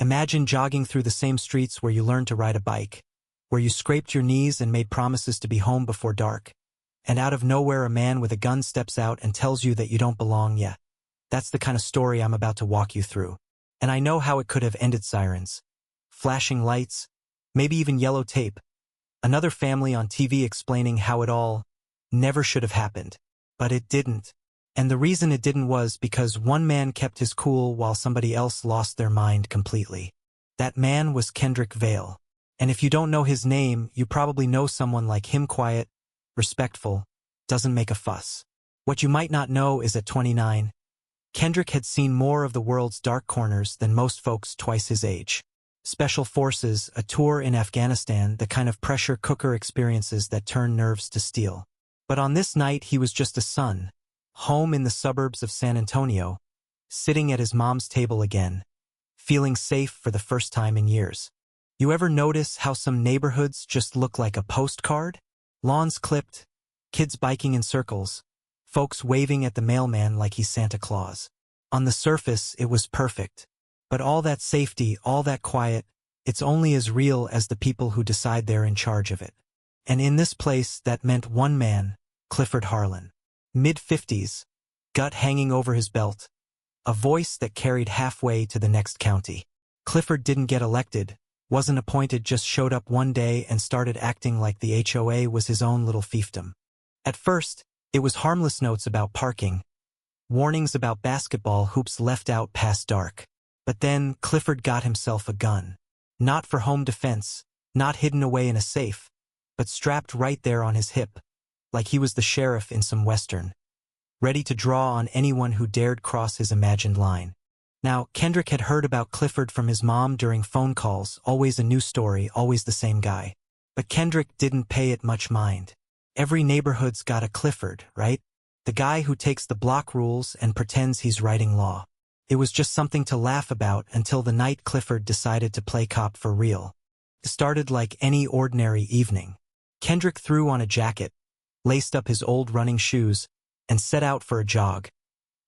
Imagine jogging through the same streets where you learned to ride a bike, where you scraped your knees and made promises to be home before dark, and out of nowhere a man with a gun steps out and tells you that you don't belong yet. That's the kind of story I'm about to walk you through. And I know how it could have ended: sirens, flashing lights, maybe even yellow tape. Another family on TV explaining how it all never should have happened. But it didn't. And the reason it didn't was because one man kept his cool while somebody else lost their mind completely. That man was Kendrick Vale. And if you don't know his name, you probably know someone like him: quiet, respectful, doesn't make a fuss. What you might not know is at 29, Kendrick had seen more of the world's dark corners than most folks twice his age. Special forces, a tour in Afghanistan, the kind of pressure cooker experiences that turn nerves to steel. But on this night he was just a son, home in the suburbs of San Antonio, sitting at his mom's table again, feeling safe for the first time in years. You ever notice how some neighborhoods just look like a postcard? Lawns clipped, kids biking in circles, folks waving at the mailman like he's Santa Claus. On the surface, it was perfect. But all that safety, all that quiet, it's only as real as the people who decide they're in charge of it. And in this place, that meant one man, Clifford Harlan. Mid-50s, gut hanging over his belt, a voice that carried halfway to the next county. Clifford didn't get elected, wasn't appointed, just showed up one day and started acting like the HOA was his own little fiefdom. At first, it was harmless notes about parking, warnings about basketball hoops left out past dark. But then Clifford got himself a gun. Not for home defense, not hidden away in a safe, but strapped right there on his hip, like he was the sheriff in some western, ready to draw on anyone who dared cross his imagined line. Now, Kendrick had heard about Clifford from his mom during phone calls, always a new story, always the same guy. But Kendrick didn't pay it much mind. Every neighborhood's got a Clifford, right? The guy who takes the block rules and pretends he's writing law. It was just something to laugh about until the night Clifford decided to play cop for real. It started like any ordinary evening. Kendrick threw on a jacket, laced up his old running shoes, and set out for a jog.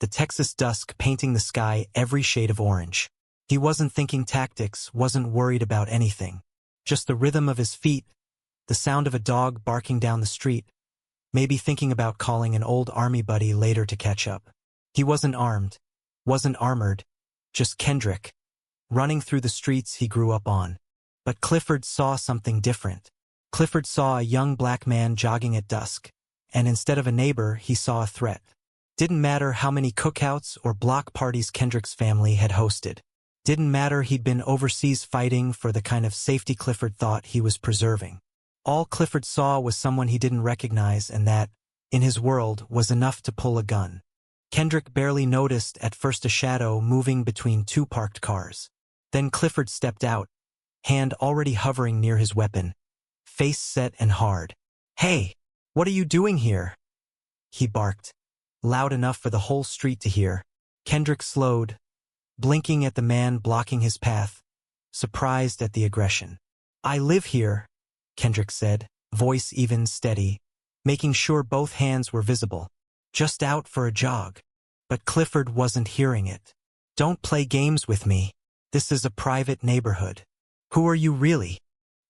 The Texas dusk painting the sky every shade of orange. He wasn't thinking tactics, wasn't worried about anything. Just the rhythm of his feet, the sound of a dog barking down the street, maybe thinking about calling an old army buddy later to catch up. He wasn't armed, wasn't armored, just Kendrick, running through the streets he grew up on. But Clifford saw something different. Clifford saw a young black man jogging at dusk, and instead of a neighbor, he saw a threat. Didn't matter how many cookouts or block parties Kendrick's family had hosted. Didn't matter he'd been overseas fighting for the kind of safety Clifford thought he was preserving. All Clifford saw was someone he didn't recognize, and that, in his world, was enough to pull a gun. Kendrick barely noticed at first a shadow moving between two parked cars. Then Clifford stepped out, hand already hovering near his weapon, face set and hard. "Hey, what are you doing here?" he barked, loud enough for the whole street to hear. Kendrick slowed, blinking at the man blocking his path, surprised at the aggression. "I live here," Kendrick said, voice even, steady, making sure both hands were visible. "Just out for a jog." But Clifford wasn't hearing it. "Don't play games with me. This is a private neighborhood." "Who are you really?"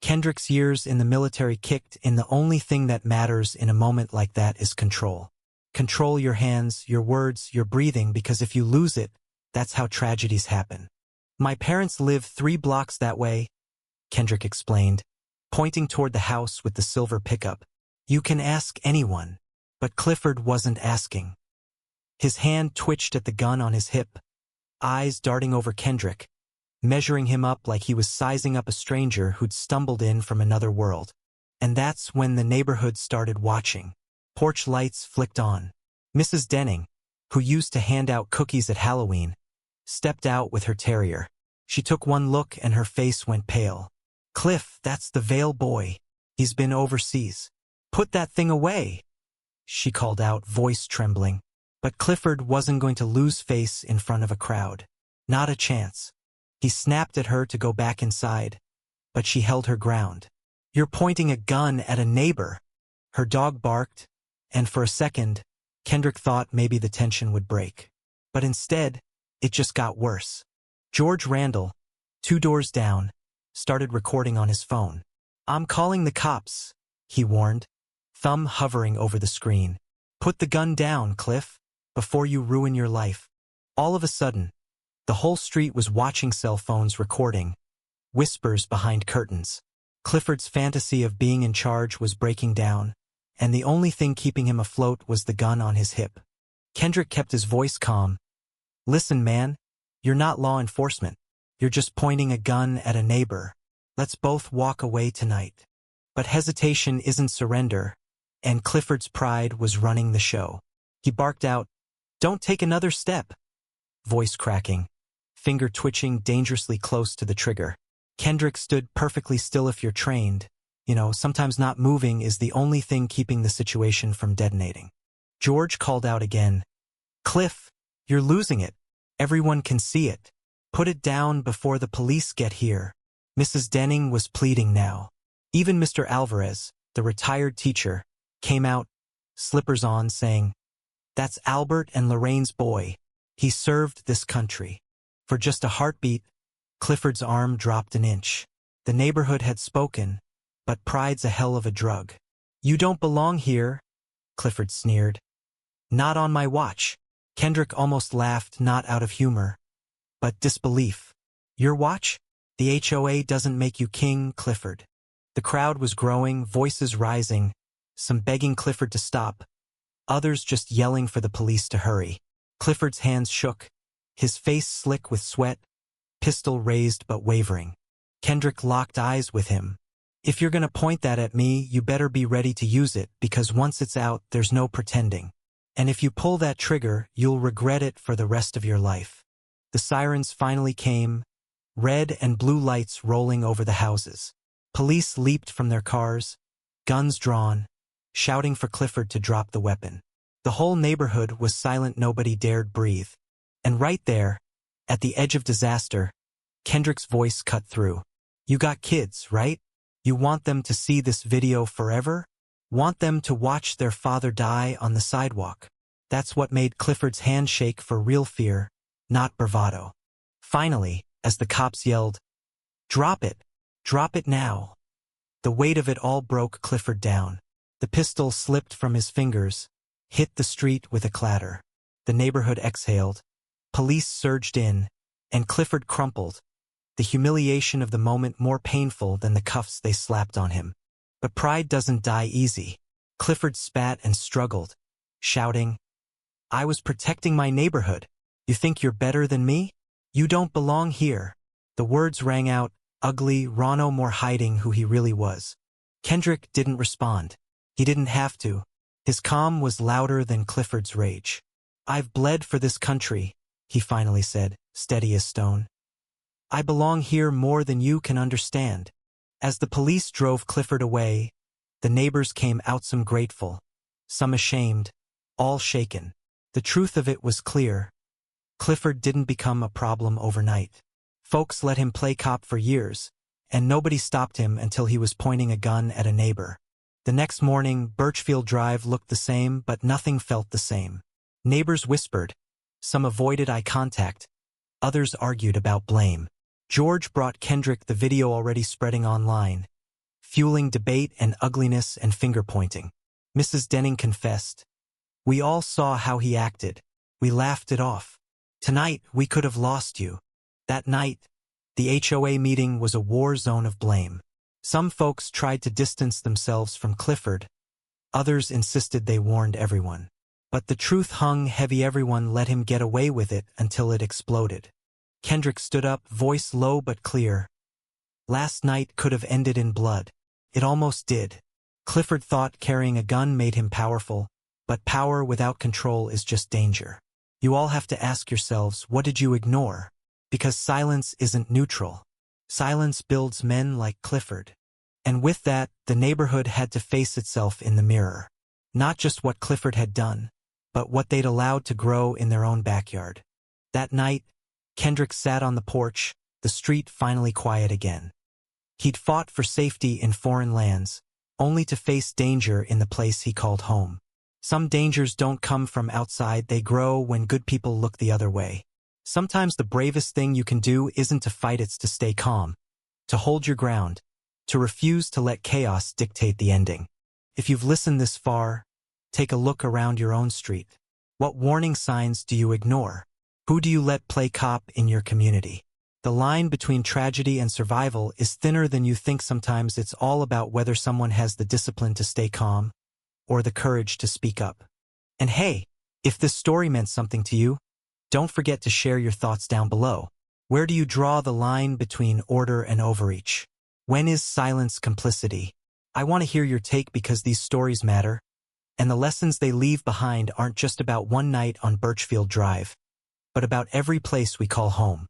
Kendrick's years in the military kicked in. The only thing that matters in a moment like that is control. Control your hands, your words, your breathing, because if you lose it, that's how tragedies happen. "My parents live 3 blocks that way," Kendrick explained, pointing toward the house with the silver pickup. "You can ask anyone." But Clifford wasn't asking. His hand twitched at the gun on his hip, eyes darting over Kendrick, measuring him up like he was sizing up a stranger who'd stumbled in from another world. And that's when the neighborhood started watching. Porch lights flicked on. Mrs. Denning, who used to hand out cookies at Halloween, stepped out with her terrier. She took one look and her face went pale. "Cliff, that's the Vale boy. He's been overseas. Put that thing away," she called out, voice trembling. But Clifford wasn't going to lose face in front of a crowd. Not a chance. He snapped at her to go back inside, but she held her ground. "You're pointing a gun at a neighbor." Her dog barked, and for a second, Kendrick thought maybe the tension would break. But instead, it just got worse. George Randall, 2 doors down, started recording on his phone. "I'm calling the cops," he warned, thumb hovering over the screen. "Put the gun down, Cliff, before you ruin your life." All of a sudden, the whole street was watching cell phones recording, whispers behind curtains. Clifford's fantasy of being in charge was breaking down, and the only thing keeping him afloat was the gun on his hip. Kendrick kept his voice calm. "Listen, man, you're not law enforcement. You're just pointing a gun at a neighbor. Let's both walk away tonight." But hesitation isn't surrender, and Clifford's pride was running the show. He barked out, "Don't take another step." Voice cracking, finger twitching dangerously close to the trigger. Kendrick stood perfectly still. If you're trained, sometimes not moving is the only thing keeping the situation from detonating. George called out again, "Cliff, you're losing it. Everyone can see it. Put it down before the police get here." Mrs. Denning was pleading now. Even Mr. Alvarez, the retired teacher, came out, slippers on, saying, "That's Albert and Lorraine's boy. He served this country." For just a heartbeat, Clifford's arm dropped an inch. The neighborhood had spoken, but pride's a hell of a drug. "You don't belong here," Clifford sneered. "Not on my watch." Kendrick almost laughed, not out of humor, but disbelief. "Your watch? The HOA doesn't make you king, Clifford." The crowd was growing, voices rising, some begging Clifford to stop, others just yelling for the police to hurry. Clifford's hands shook, his face slick with sweat, pistol raised but wavering. Kendrick locked eyes with him. "If you're gonna point that at me, you better be ready to use it, because once it's out, there's no pretending. And if you pull that trigger, you'll regret it for the rest of your life." The sirens finally came, red and blue lights rolling over the houses. Police leaped from their cars, guns drawn, shouting for Clifford to drop the weapon. The whole neighborhood was silent. Nobody dared breathe. And right there, at the edge of disaster, Kendrick's voice cut through. "You got kids, right? You want them to see this video forever? Want them to watch their father die on the sidewalk?" That's what made Clifford's hand shake, for real fear, not bravado. Finally, as the cops yelled, "Drop it! Drop it now!" the weight of it all broke Clifford down. The pistol slipped from his fingers, hit the street with a clatter. The neighborhood exhaled. Police surged in, and Clifford crumpled, the humiliation of the moment more painful than the cuffs they slapped on him. But pride doesn't die easy. Clifford spat and struggled, shouting, "I was protecting my neighborhood. You think you're better than me? You don't belong here." The words rang out, ugly, raw, no more hiding who he really was. Kendrick didn't respond. He didn't have to. His calm was louder than Clifford's rage. "I've bled for this country," he finally said, steady as stone. "I belong here more than you can understand." As the police drove Clifford away, the neighbors came out, some grateful, some ashamed, all shaken. The truth of it was clear. Clifford didn't become a problem overnight. Folks let him play cop for years, and nobody stopped him until he was pointing a gun at a neighbor. The next morning, Birchfield Drive looked the same, but nothing felt the same. Neighbors whispered. Some avoided eye contact. Others argued about blame. George brought Kendrick the video already spreading online, fueling debate and ugliness and finger-pointing. Mrs. Denning confessed. "We all saw how he acted. We laughed it off. Tonight, we could have lost you." That night, the HOA meeting was a war zone of blame. Some folks tried to distance themselves from Clifford. Others insisted they warned everyone. But the truth hung heavy. Everyone let him get away with it until it exploded. Kendrick stood up, voice low but clear. "Last night could have ended in blood. It almost did." Clifford thought carrying a gun made him powerful, but power without control is just danger. You all have to ask yourselves, what did you ignore? Because silence isn't neutral. Silence builds men like Clifford. And with that, the neighborhood had to face itself in the mirror. Not just what Clifford had done, but what they'd allowed to grow in their own backyard. That night, Kendrick sat on the porch, the street finally quiet again. He'd fought for safety in foreign lands, only to face danger in the place he called home. Some dangers don't come from outside, they grow when good people look the other way. Sometimes the bravest thing you can do isn't to fight, it's to stay calm, to hold your ground, to refuse to let chaos dictate the ending. If you've listened this far, take a look around your own street. What warning signs do you ignore? Who do you let play cop in your community? The line between tragedy and survival is thinner than you think. Sometimes it's all about whether someone has the discipline to stay calm or the courage to speak up. And hey, if this story meant something to you, don't forget to share your thoughts down below. Where do you draw the line between order and overreach? When is silence complicity? I want to hear your take, because these stories matter, and the lessons they leave behind aren't just about one night on Birchfield Drive, but about every place we call home.